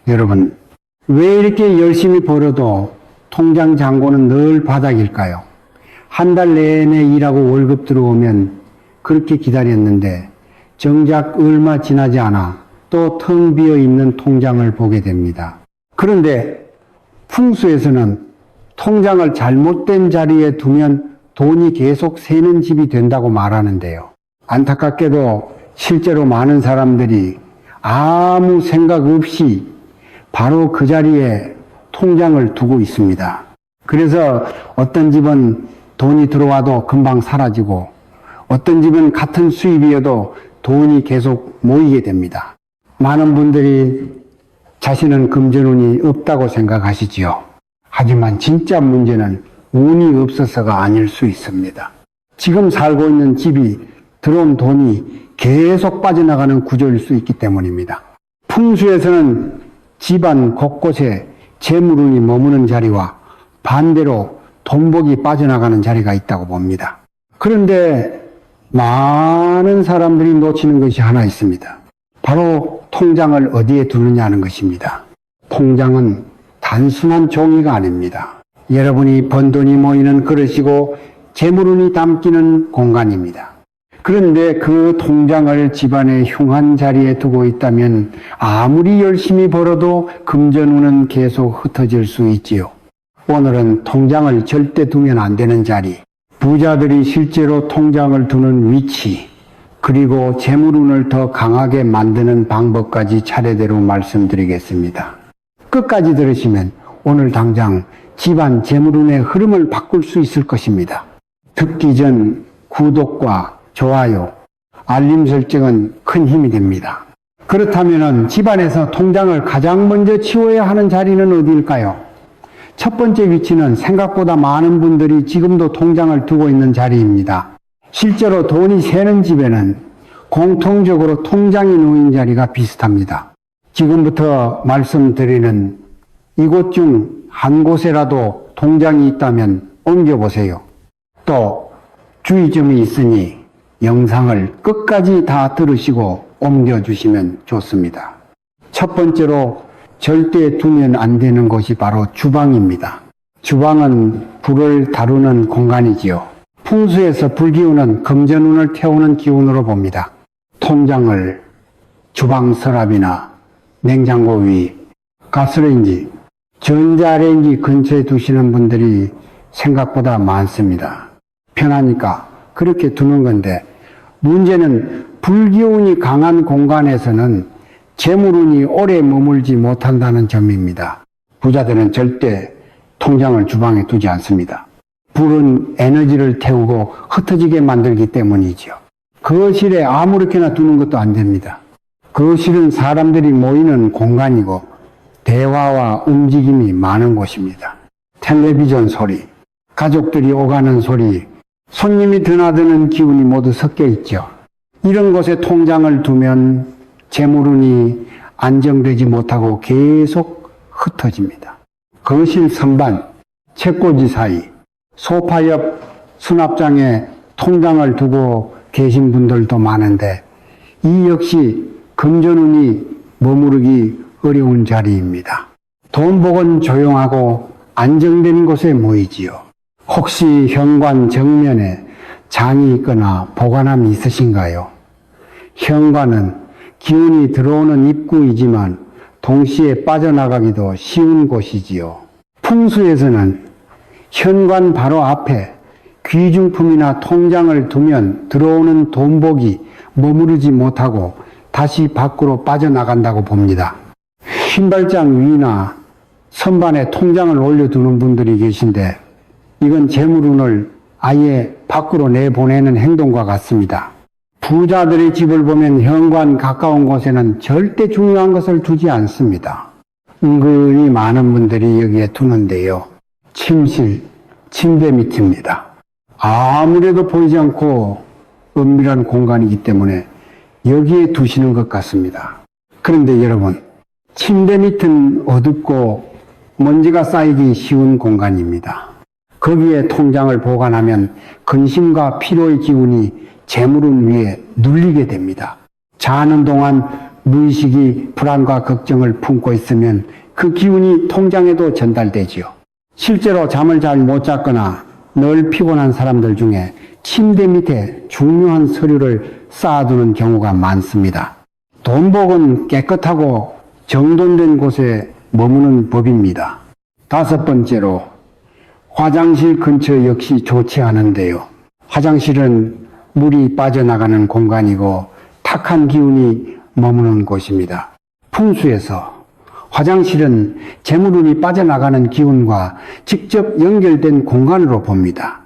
여러분, 왜 이렇게 열심히 벌어도 통장 잔고는 늘 바닥일까요? 한 달 내내 일하고 월급 들어오면 그렇게 기다렸는데 정작 얼마 지나지 않아 또 텅 비어 있는 통장을 보게 됩니다. 그런데 풍수에서는 통장을 잘못된 자리에 두면 돈이 계속 새는 집이 된다고 말하는데요. 안타깝게도 실제로 많은 사람들이 아무 생각 없이 바로 그 자리에 통장을 두고 있습니다. 그래서 어떤 집은 돈이 들어와도 금방 사라지고 어떤 집은 같은 수입이어도 돈이 계속 모이게 됩니다. 많은 분들이 자신은 금전운이 없다고 생각하시지요. 하지만 진짜 문제는 운이 없어서가 아닐 수 있습니다. 지금 살고 있는 집이 들어온 돈이 계속 빠져나가는 구조일 수 있기 때문입니다. 풍수에서는 집안 곳곳에 재물운이 머무는 자리와 반대로 돈복이 빠져나가는 자리가 있다고 봅니다. 그런데 많은 사람들이 놓치는 것이 하나 있습니다. 바로 통장을 어디에 두느냐는 것입니다. 통장은 단순한 종이가 아닙니다. 여러분이 번 돈이 모이는 그릇이고 재물운이 담기는 공간입니다. 그런데 그 통장을 집안의 흉한 자리에 두고 있다면 아무리 열심히 벌어도 금전운은 계속 흩어질 수 있지요. 오늘은 통장을 절대 두면 안 되는 자리, 부자들이 실제로 통장을 두는 위치, 그리고 재물운을 더 강하게 만드는 방법까지 차례대로 말씀드리겠습니다. 끝까지 들으시면 오늘 당장 집안 재물운의 흐름을 바꿀 수 있을 것입니다. 듣기 전 구독과 좋아요, 알림 설정은 큰 힘이 됩니다. 그렇다면 집안에서 통장을 가장 먼저 치워야 하는 자리는 어디일까요? 첫 번째 위치는 생각보다 많은 분들이 지금도 통장을 두고 있는 자리입니다. 실제로 돈이 새는 집에는 공통적으로 통장이 놓인 자리가 비슷합니다. 지금부터 말씀드리는 이곳 중 한 곳에라도 통장이 있다면 옮겨보세요. 또 주의점이 있으니 영상을 끝까지 다 들으시고 옮겨주시면 좋습니다. 첫 번째로 절대 두면 안 되는 곳이 바로 주방입니다. 주방은 불을 다루는 공간이지요. 풍수에서 불기운은 금전운을 태우는 기운으로 봅니다. 통장을 주방 서랍이나 냉장고 위, 가스레인지, 전자레인지 근처에 두시는 분들이 생각보다 많습니다. 편하니까 그렇게 두는 건데 문제는 불기운이 강한 공간에서는 재물운이 오래 머물지 못한다는 점입니다. 부자들은 절대 통장을 주방에 두지 않습니다. 불은 에너지를 태우고 흩어지게 만들기 때문이죠. 거실에 아무렇게나 두는 것도 안 됩니다. 거실은 사람들이 모이는 공간이고 대화와 움직임이 많은 곳입니다. 텔레비전 소리, 가족들이 오가는 소리, 손님이 드나드는 기운이 모두 섞여 있죠. 이런 곳에 통장을 두면 재물운이 안정되지 못하고 계속 흩어집니다. 거실 선반, 책꽂이 사이, 소파 옆 수납장에 통장을 두고 계신 분들도 많은데 이 역시 금전운이 머무르기 어려운 자리입니다. 돈복은 조용하고 안정된 곳에 모이지요. 혹시 현관 정면에 장이 있거나 보관함이 있으신가요? 현관은 기운이 들어오는 입구이지만 동시에 빠져나가기도 쉬운 곳이지요. 풍수에서는 현관 바로 앞에 귀중품이나 통장을 두면 들어오는 돈복이 머무르지 못하고 다시 밖으로 빠져나간다고 봅니다. 신발장 위나 선반에 통장을 올려두는 분들이 계신데 이건 재물운을 아예 밖으로 내보내는 행동과 같습니다. 부자들의 집을 보면 현관 가까운 곳에는 절대 중요한 것을 두지 않습니다. 은근히 많은 분들이 여기에 두는데요. 침실, 침대 밑입니다. 아무래도 보이지 않고 은밀한 공간이기 때문에 여기에 두시는 것 같습니다. 그런데 여러분, 침대 밑은 어둡고 먼지가 쌓이기 쉬운 공간입니다. 거기에 통장을 보관하면 근심과 피로의 기운이 재물운 위에 눌리게 됩니다. 자는 동안 무의식이 불안과 걱정을 품고 있으면 그 기운이 통장에도 전달되지요. 실제로 잠을 잘 못 잤거나 늘 피곤한 사람들 중에 침대 밑에 중요한 서류를 쌓아두는 경우가 많습니다. 돈복은 깨끗하고 정돈된 곳에 머무는 법입니다. 5번째로 화장실 근처 역시 좋지 않은데요. 화장실은 물이 빠져나가는 공간이고 탁한 기운이 머무는 곳입니다. 풍수에서 화장실은 재물운이 빠져나가는 기운과 직접 연결된 공간으로 봅니다.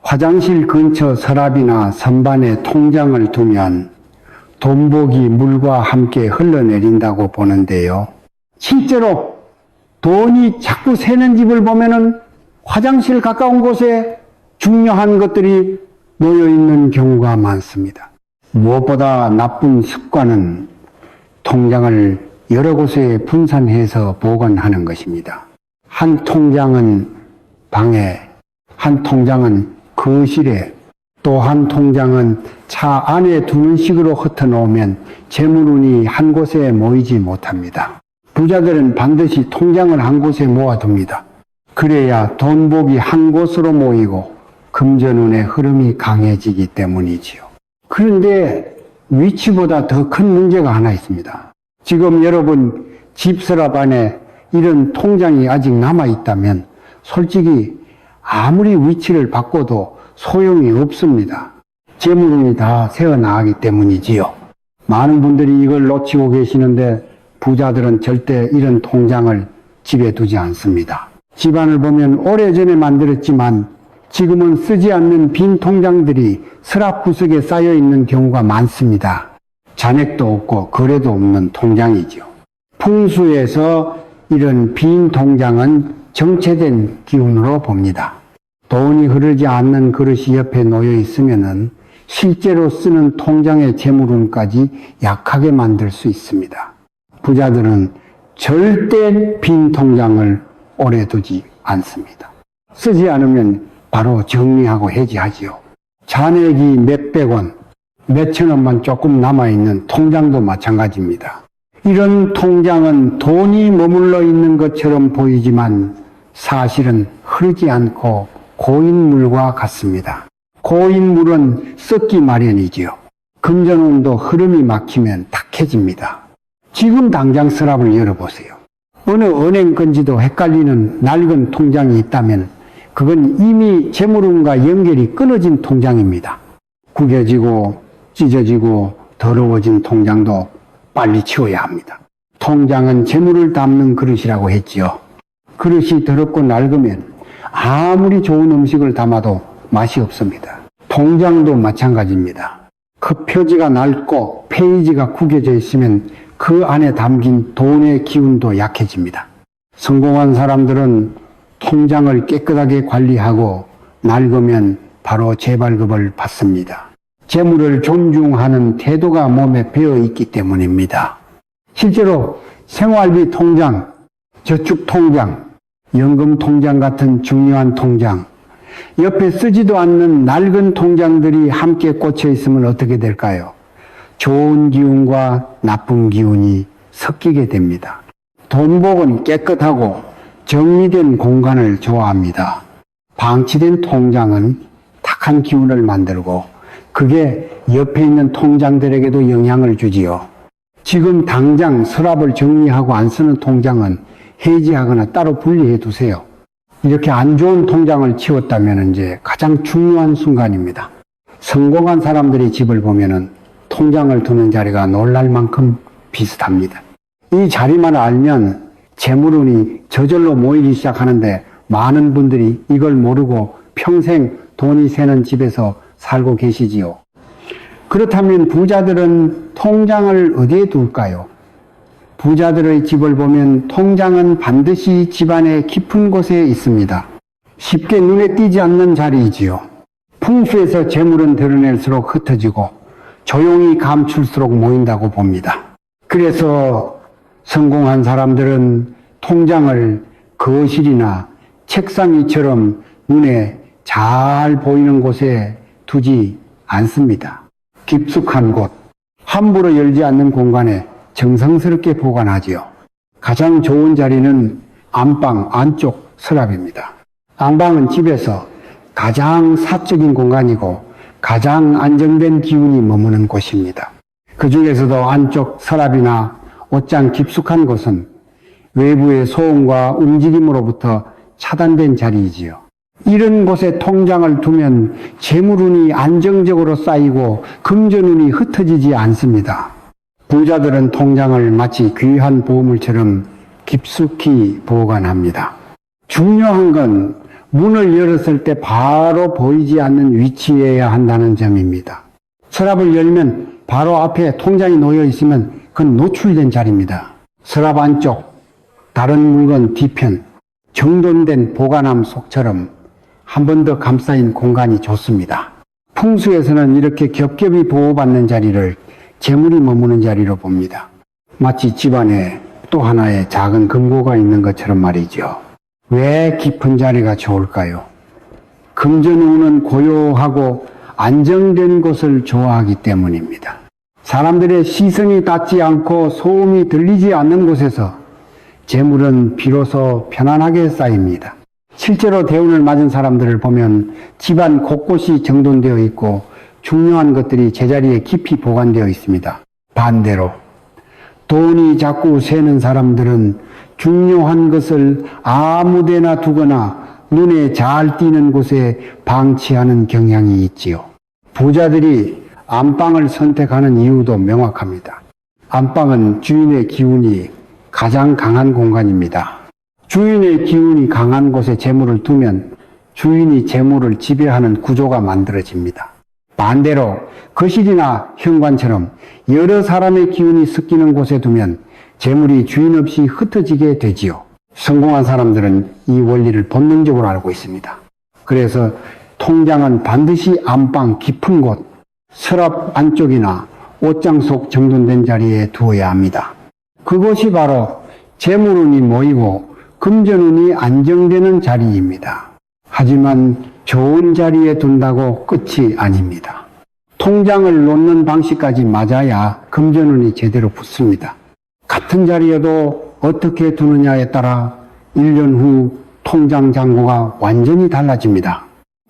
화장실 근처 서랍이나 선반에 통장을 두면 돈복이 물과 함께 흘러내린다고 보는데요. 실제로 돈이 자꾸 새는 집을 보면은 화장실 가까운 곳에 중요한 것들이 놓여 있는 경우가 많습니다. 무엇보다 나쁜 습관은 통장을 여러 곳에 분산해서 보관하는 것입니다. 한 통장은 방에, 한 통장은 거실에, 또 한 통장은 차 안에 두는 식으로 흩어놓으면 재물운이 한 곳에 모이지 못합니다. 부자들은 반드시 통장을 한 곳에 모아둡니다. 그래야 돈복이 한 곳으로 모이고 금전운의 흐름이 강해지기 때문이지요. 그런데 위치보다 더 큰 문제가 하나 있습니다. 지금 여러분 집 서랍 안에 이런 통장이 아직 남아있다면 솔직히 아무리 위치를 바꿔도 소용이 없습니다. 재물운이 다 새어나가기 때문이지요. 많은 분들이 이걸 놓치고 계시는데 부자들은 절대 이런 통장을 집에 두지 않습니다. 집안을 보면 오래전에 만들었지만 지금은 쓰지 않는 빈 통장들이 서랍 구석에 쌓여 있는 경우가 많습니다. 잔액도 없고 거래도 없는 통장이죠. 풍수에서 이런 빈 통장은 정체된 기운으로 봅니다. 돈이 흐르지 않는 그릇이 옆에 놓여 있으면은 실제로 쓰는 통장의 재물운까지 약하게 만들 수 있습니다. 부자들은 절대 빈 통장을 오래 두지 않습니다. 쓰지 않으면 바로 정리하고 해지하지요. 잔액이 몇백 원, 몇천 원만 조금 남아있는 통장도 마찬가지입니다. 이런 통장은 돈이 머물러 있는 것처럼 보이지만 사실은 흐르지 않고 고인물과 같습니다. 고인물은 썩기 마련이지요. 금전운도 흐름이 막히면 탁해집니다. 지금 당장 서랍을 열어보세요. 어느 은행 건지도 헷갈리는 낡은 통장이 있다면 그건 이미 재물운과 연결이 끊어진 통장입니다. 구겨지고 찢어지고 더러워진 통장도 빨리 치워야 합니다. 통장은 재물을 담는 그릇이라고 했지요. 그릇이 더럽고 낡으면 아무리 좋은 음식을 담아도 맛이 없습니다. 통장도 마찬가지입니다. 그 표지가 낡고 페이지가 구겨져 있으면 그 안에 담긴 돈의 기운도 약해집니다. 성공한 사람들은 통장을 깨끗하게 관리하고 낡으면 바로 재발급을 받습니다. 재물을 존중하는 태도가 몸에 배어 있기 때문입니다. 실제로 생활비 통장, 저축 통장, 연금 통장 같은 중요한 통장, 옆에 쓰지도 않는 낡은 통장들이 함께 꽂혀 있으면 어떻게 될까요? 좋은 기운과 나쁜 기운이 섞이게 됩니다. 돈복은 깨끗하고 정리된 공간을 좋아합니다. 방치된 통장은 탁한 기운을 만들고 그게 옆에 있는 통장들에게도 영향을 주지요. 지금 당장 서랍을 정리하고 안 쓰는 통장은 해지하거나 따로 분리해 두세요. 이렇게 안 좋은 통장을 치웠다면 이제 가장 중요한 순간입니다. 성공한 사람들의 집을 보면은 통장을 두는 자리가 놀랄 만큼 비슷합니다. 이 자리만 알면 재물운이 저절로 모이기 시작하는데 많은 분들이 이걸 모르고 평생 돈이 새는 집에서 살고 계시지요. 그렇다면 부자들은 통장을 어디에 둘까요? 부자들의 집을 보면 통장은 반드시 집안의 깊은 곳에 있습니다. 쉽게 눈에 띄지 않는 자리이지요. 풍수에서 재물은 드러낼수록 흩어지고 조용히 감출수록 모인다고 봅니다. 그래서 성공한 사람들은 통장을 거실이나 책상 위처럼 눈에 잘 보이는 곳에 두지 않습니다. 깊숙한 곳, 함부로 열지 않는 공간에 정성스럽게 보관하지요. 가장 좋은 자리는 안방 안쪽 서랍입니다. 안방은 집에서 가장 사적인 공간이고 가장 안정된 기운이 머무는 곳입니다. 그 중에서도 안쪽 서랍이나 옷장 깊숙한 곳은 외부의 소음과 움직임으로부터 차단된 자리이지요. 이런 곳에 통장을 두면 재물운이 안정적으로 쌓이고 금전운이 흩어지지 않습니다. 부자들은 통장을 마치 귀한 보물처럼 깊숙이 보관합니다. 중요한 건 문을 열었을 때 바로 보이지 않는 위치에야 한다는 점입니다. 서랍을 열면 바로 앞에 통장이 놓여 있으면 그건 노출된 자리입니다. 서랍 안쪽, 다른 물건 뒤편, 정돈된 보관함 속처럼 한 번 더 감싸인 공간이 좋습니다. 풍수에서는 이렇게 겹겹이 보호받는 자리를 재물이 머무는 자리로 봅니다. 마치 집안에 또 하나의 작은 금고가 있는 것처럼 말이죠. 왜 깊은 자리가 좋을까요? 금전운은 고요하고 안정된 곳을 좋아하기 때문입니다. 사람들의 시선이 닿지 않고 소음이 들리지 않는 곳에서 재물은 비로소 편안하게 쌓입니다. 실제로 대운을 맞은 사람들을 보면 집안 곳곳이 정돈되어 있고 중요한 것들이 제자리에 깊이 보관되어 있습니다. 반대로 돈이 자꾸 새는 사람들은 중요한 것을 아무데나 두거나 눈에 잘 띄는 곳에 방치하는 경향이 있지요. 부자들이 안방을 선택하는 이유도 명확합니다. 안방은 주인의 기운이 가장 강한 공간입니다. 주인의 기운이 강한 곳에 재물을 두면 주인이 재물을 지배하는 구조가 만들어집니다. 반대로 거실이나 현관처럼 여러 사람의 기운이 섞이는 곳에 두면 재물이 주인 없이 흩어지게 되지요. 성공한 사람들은 이 원리를 본능적으로 알고 있습니다. 그래서 통장은 반드시 안방 깊은 곳, 서랍 안쪽이나 옷장 속 정돈된 자리에 두어야 합니다. 그곳이 바로 재물운이 모이고 금전운이 안정되는 자리입니다. 하지만 좋은 자리에 둔다고 끝이 아닙니다. 통장을 놓는 방식까지 맞아야 금전운이 제대로 붙습니다. 같은 자리에도 어떻게 두느냐에 따라 1년 후 통장 잔고가 완전히 달라집니다.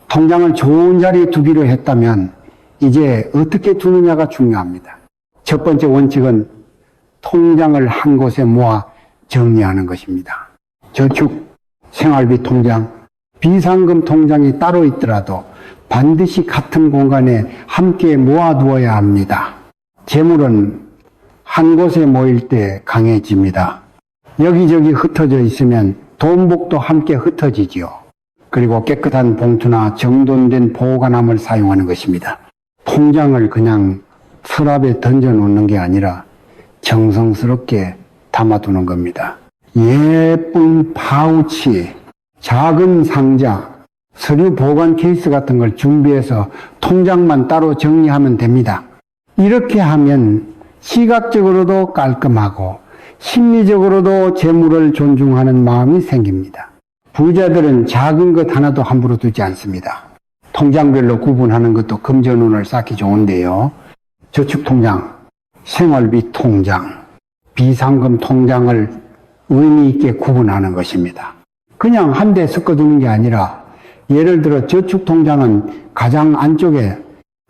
통장을 좋은 자리에 두기로 했다면 이제 어떻게 두느냐가 중요합니다. 첫 번째 원칙은 통장을 한 곳에 모아 정리하는 것입니다. 저축, 생활비 통장, 비상금 통장이 따로 있더라도 반드시 같은 공간에 함께 모아두어야 합니다. 재물은 한 곳에 모일 때 강해집니다. 여기저기 흩어져 있으면 돈복도 함께 흩어지지요. 그리고 깨끗한 봉투나 정돈된 보관함을 사용하는 것입니다. 통장을 그냥 서랍에 던져 놓는 게 아니라 정성스럽게 담아두는 겁니다. 예쁜 파우치, 작은 상자, 서류 보관 케이스 같은 걸 준비해서 통장만 따로 정리하면 됩니다. 이렇게 하면 시각적으로도 깔끔하고 심리적으로도 재물을 존중하는 마음이 생깁니다. 부자들은 작은 것 하나도 함부로 두지 않습니다. 통장별로 구분하는 것도 금전운을 쌓기 좋은데요. 저축통장, 생활비 통장, 비상금 통장을 의미 있게 구분하는 것입니다. 그냥 한 대 섞어두는 게 아니라 예를 들어 저축통장은 가장 안쪽에,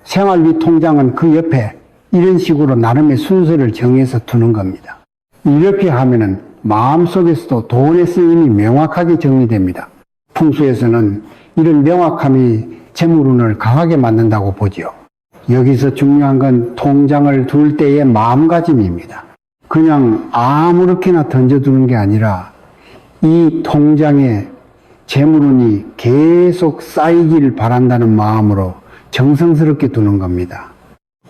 생활비 통장은 그 옆에 이런 식으로 나름의 순서를 정해서 두는 겁니다. 이렇게 하면은 마음속에서도 돈의 쓰임이 명확하게 정리됩니다. 풍수에서는 이런 명확함이 재물운을 강하게 만든다고 보지요. 여기서 중요한 건 통장을 둘 때의 마음가짐입니다. 그냥 아무렇게나 던져두는 게 아니라 이 통장에 재물운이 계속 쌓이길 바란다는 마음으로 정성스럽게 두는 겁니다.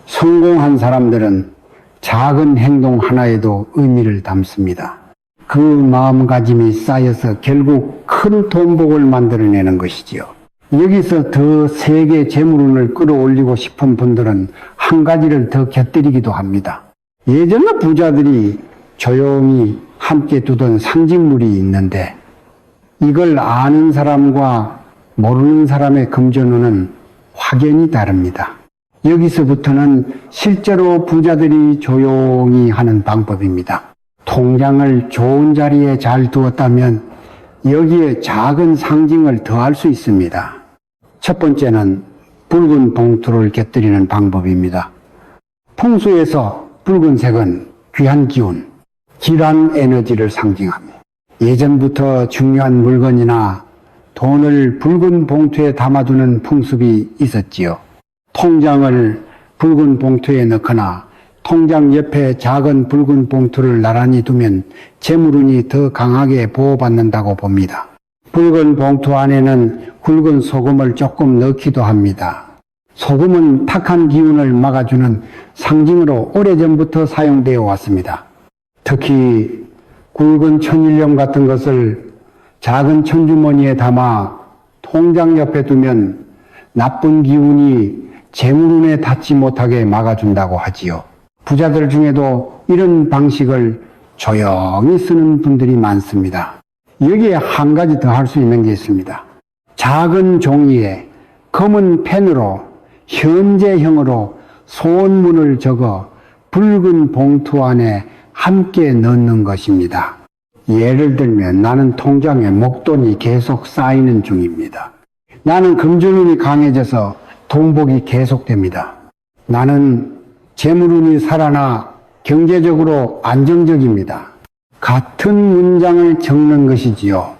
성공한 사람들은 작은 행동 하나에도 의미를 담습니다. 그 마음가짐이 쌓여서 결국 큰 돈복을 만들어내는 것이지요. 여기서 더 세게 재물운을 끌어올리고 싶은 분들은 한 가지를 더 곁들이기도 합니다. 예전에 부자들이 조용히 함께 두던 상징물이 있는데 이걸 아는 사람과 모르는 사람의 금전운은 확연히 다릅니다. 여기서부터는 실제로 부자들이 조용히 하는 방법입니다. 통장을 좋은 자리에 잘 두었다면 여기에 작은 상징을 더할 수 있습니다. 첫 번째는 붉은 봉투를 곁들이는 방법입니다. 풍수에서 붉은색은 귀한 기운, 길한 에너지를 상징하며 예전부터 중요한 물건이나 돈을 붉은 봉투에 담아두는 풍습이 있었지요. 통장을 붉은 봉투에 넣거나 통장 옆에 작은 붉은 봉투를 나란히 두면 재물운이 더 강하게 보호받는다고 봅니다. 붉은 봉투 안에는 굵은 소금을 조금 넣기도 합니다. 소금은 탁한 기운을 막아주는 상징으로 오래전부터 사용되어 왔습니다. 특히 굵은 천일염 같은 것을 작은 천주머니에 담아 통장 옆에 두면 나쁜 기운이 재물운에 닿지 못하게 막아준다고 하지요. 부자들 중에도 이런 방식을 조용히 쓰는 분들이 많습니다. 여기에 한 가지 더 할 수 있는 게 있습니다. 작은 종이에 검은 펜으로 현재형으로 소원문을 적어 붉은 봉투 안에 함께 넣는 것입니다. 예를 들면 나는 통장에 목돈이 계속 쌓이는 중입니다. 나는 금전운이 강해져서 동복이 계속됩니다. 나는 재물운이 살아나 경제적으로 안정적입니다. 같은 문장을 적는 것이지요.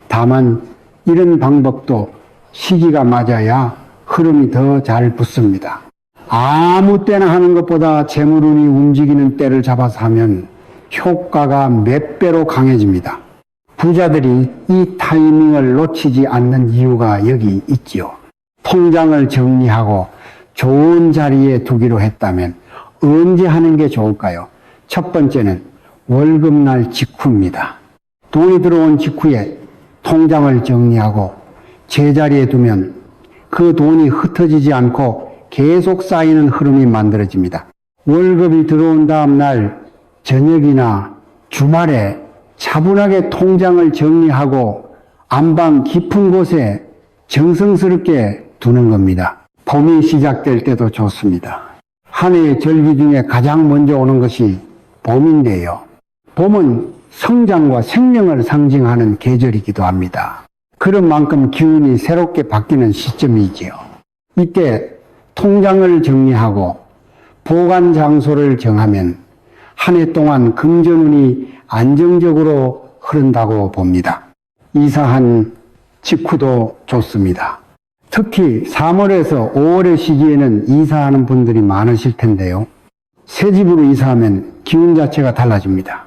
다만 이런 방법도 시기가 맞아야 흐름이 더 잘 붙습니다. 아무 때나 하는 것보다 재물운이 움직이는 때를 잡아서 하면 효과가 몇 배로 강해집니다. 부자들이 이 타이밍을 놓치지 않는 이유가 여기 있지요. 통장을 정리하고 좋은 자리에 두기로 했다면 언제 하는 게 좋을까요? 첫 번째는 월급날 직후입니다. 돈이 들어온 직후에 통장을 정리하고 제자리에 두면 그 돈이 흩어지지 않고 계속 쌓이는 흐름이 만들어집니다. 월급이 들어온 다음 날 저녁이나 주말에 차분하게 통장을 정리하고 안방 깊은 곳에 정성스럽게 두는 겁니다. 봄이 시작될 때도 좋습니다. 한 해의 절기 중에 가장 먼저 오는 것이 봄인데요. 봄은 성장과 생명을 상징하는 계절이기도 합니다. 그런 만큼 기운이 새롭게 바뀌는 시점이지요. 이때 통장을 정리하고 보관 장소를 정하면 한 해 동안 금전운이 안정적으로 흐른다고 봅니다. 이사한 직후도 좋습니다. 특히 3월에서 5월의 시기에는 이사하는 분들이 많으실 텐데요. 새 집으로 이사하면 기운 자체가 달라집니다.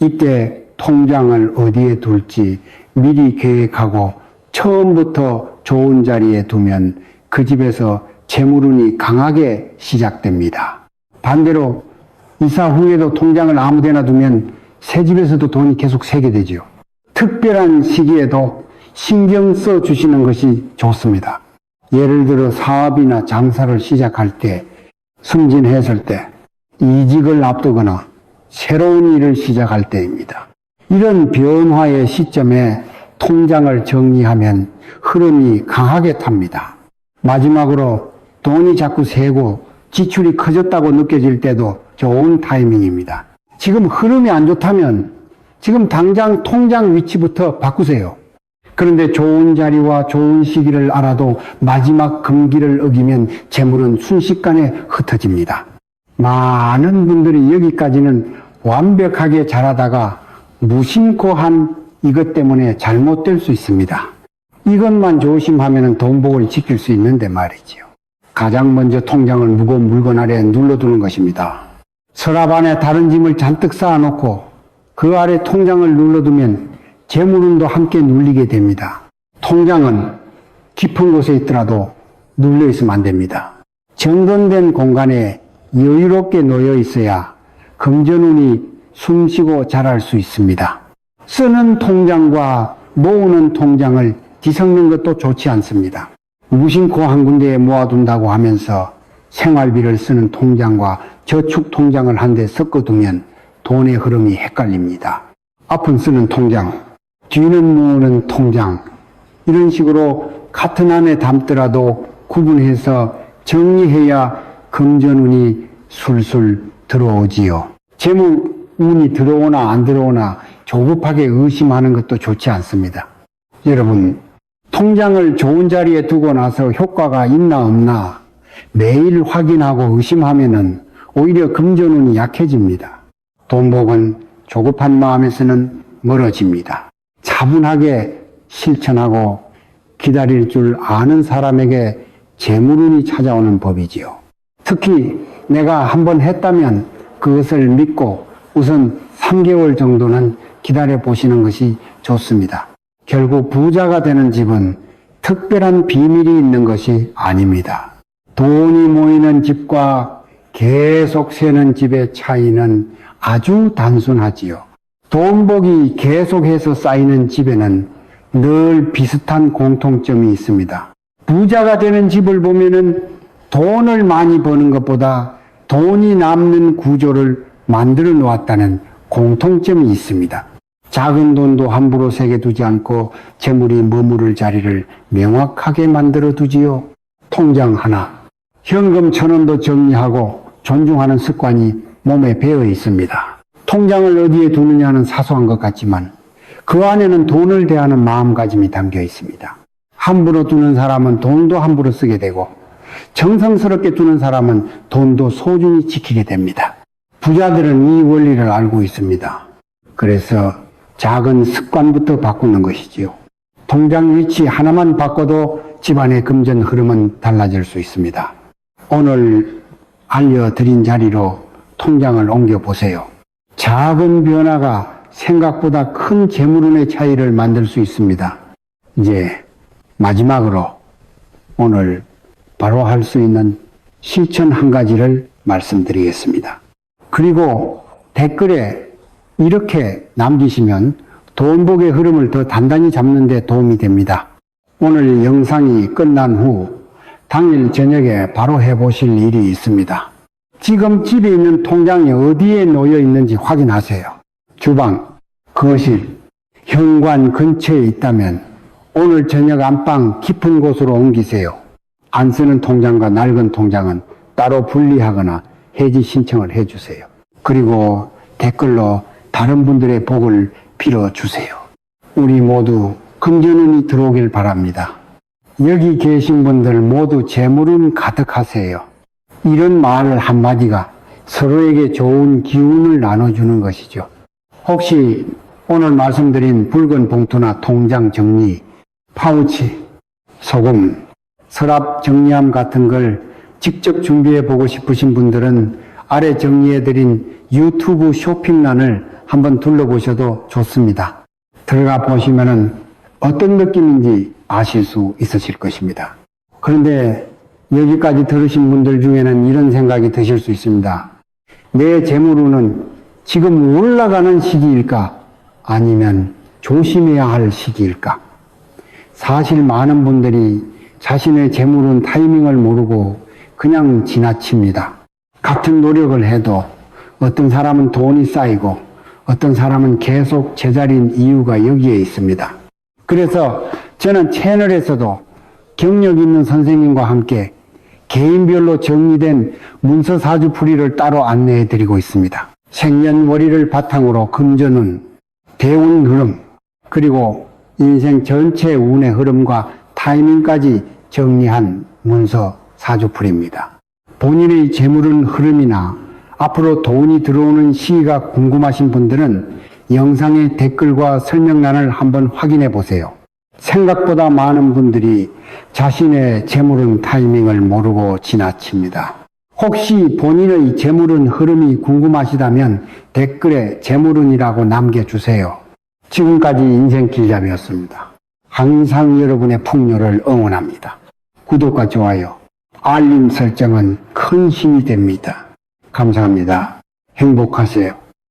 이때 통장을 어디에 둘지 미리 계획하고 처음부터 좋은 자리에 두면 그 집에서 재물운이 강하게 시작됩니다. 반대로 이사 후에도 통장을 아무 데나 두면 새 집에서도 돈이 계속 새게 되죠. 특별한 시기에도 신경 써 주시는 것이 좋습니다. 예를 들어 사업이나 장사를 시작할 때, 승진했을 때, 이직을 앞두거나 새로운 일을 시작할 때입니다. 이런 변화의 시점에 통장을 정리하면 흐름이 강하게 탑니다. 마지막으로 돈이 자꾸 새고 지출이 커졌다고 느껴질 때도 좋은 타이밍입니다. 지금 흐름이 안 좋다면 지금 당장 통장 위치부터 바꾸세요. 그런데 좋은 자리와 좋은 시기를 알아도 마지막 금기를 어기면 재물은 순식간에 흩어집니다. 많은 분들이 여기까지는 완벽하게 잘하다가 무심코 한 이것 때문에 잘못될 수 있습니다. 이것만 조심하면 돈복을 지킬 수 있는데 말이지요. 가장 먼저 통장을 무거운 물건 아래에 눌러두는 것입니다. 서랍 안에 다른 짐을 잔뜩 쌓아놓고 그 아래 통장을 눌러두면 재물운도 함께 눌리게 됩니다. 통장은 깊은 곳에 있더라도 눌려 있으면 안 됩니다. 정돈된 공간에 여유롭게 놓여 있어야 금전운이 숨쉬고 자랄 수 있습니다. 쓰는 통장과 모으는 통장을 뒤섞는 것도 좋지 않습니다. 무심코 한 군데에 모아둔다고 하면서 생활비를 쓰는 통장과 저축 통장을 한 대 섞어두면 돈의 흐름이 헷갈립니다. 앞은 쓰는 통장, 뒤는 모으는 통장, 이런 식으로 같은 안에 담더라도 구분해서 정리해야 금전운이 술술 들어오지요. 재물운이 들어오나 안 들어오나 조급하게 의심하는 것도 좋지 않습니다. 여러분, 통장을 좋은 자리에 두고 나서 효과가 있나 없나 매일 확인하고 의심하면은 오히려 금전운이 약해집니다. 돈복은 조급한 마음에서는 멀어집니다. 차분하게 실천하고 기다릴 줄 아는 사람에게 재물운이 찾아오는 법이지요. 특히 내가 한번 했다면 그것을 믿고 우선 3개월 정도는 기다려 보시는 것이 좋습니다. 결국 부자가 되는 집은 특별한 비밀이 있는 것이 아닙니다. 돈이 모이는 집과 계속 새는 집의 차이는 아주 단순하지요. 돈복이 계속해서 쌓이는 집에는 늘 비슷한 공통점이 있습니다. 부자가 되는 집을 보면은 돈을 많이 버는 것보다 돈이 남는 구조를 만들어 놓았다는 공통점이 있습니다. 작은 돈도 함부로 새겨 두지 않고 재물이 머무를 자리를 명확하게 만들어 두지요. 통장 하나, 현금 1,000원도 정리하고 존중하는 습관이 몸에 배어 있습니다. 통장을 어디에 두느냐는 사소한 것 같지만 그 안에는 돈을 대하는 마음가짐이 담겨 있습니다. 함부로 두는 사람은 돈도 함부로 쓰게 되고 정성스럽게 두는 사람은 돈도 소중히 지키게 됩니다. 부자들은 이 원리를 알고 있습니다. 그래서 작은 습관부터 바꾸는 것이지요. 통장 위치 하나만 바꿔도 집안의 금전 흐름은 달라질 수 있습니다. 오늘 알려드린 자리로 통장을 옮겨보세요. 작은 변화가 생각보다 큰 재물운의 차이를 만들 수 있습니다. 이제 마지막으로 오늘 바로 할 수 있는 실천 한 가지를 말씀드리겠습니다. 그리고 댓글에 이렇게 남기시면 돈복의 흐름을 더 단단히 잡는 데 도움이 됩니다. 오늘 영상이 끝난 후 당일 저녁에 바로 해보실 일이 있습니다. 지금 집에 있는 통장이 어디에 놓여 있는지 확인하세요. 주방, 거실, 현관 근처에 있다면 오늘 저녁 안방 깊은 곳으로 옮기세요. 안 쓰는 통장과 낡은 통장은 따로 분리하거나 해지 신청을 해주세요. 그리고 댓글로 다른 분들의 복을 빌어주세요. 우리 모두 금전운이 들어오길 바랍니다. 여기 계신 분들 모두 재물운 가득하세요. 이런 말 한마디가 서로에게 좋은 기운을 나눠주는 것이죠. 혹시 오늘 말씀드린 붉은 봉투나 통장 정리, 파우치, 소금, 서랍 정리함 같은 걸 직접 준비해 보고 싶으신 분들은 아래 정리해드린 유튜브 쇼핑란을 한번 둘러보셔도 좋습니다. 들어가 보시면은 어떤 느낌인지 아실 수 있으실 것입니다. 그런데 여기까지 들으신 분들 중에는 이런 생각이 드실 수 있습니다. 내 재물운은 지금 올라가는 시기일까? 아니면 조심해야 할 시기일까? 사실 많은 분들이 자신의 재물운 타이밍을 모르고 그냥 지나칩니다. 같은 노력을 해도 어떤 사람은 돈이 쌓이고 어떤 사람은 계속 제자리인 이유가 여기에 있습니다. 그래서 저는 채널에서도 경력 있는 선생님과 함께 개인별로 정리된 문서 사주풀이를 따로 안내해 드리고 있습니다. 생년월일을 바탕으로 금전운, 대운 흐름, 그리고 인생 전체 운의 흐름과 타이밍까지 정리한 문서 사주풀이입니다. 본인의 재물운 흐름이나 앞으로 돈이 들어오는 시기가 궁금하신 분들은 영상의 댓글과 설명란을 한번 확인해 보세요. 생각보다 많은 분들이 자신의 재물운 타이밍을 모르고 지나칩니다. 혹시 본인의 재물운 흐름이 궁금하시다면 댓글에 재물운이라고 남겨주세요. 지금까지 인생길잡이였습니다. 항상 여러분의 풍요를 응원합니다. 구독과 좋아요, 알림 설정은 큰 힘이 됩니다. 감사합니다. 행복하세요.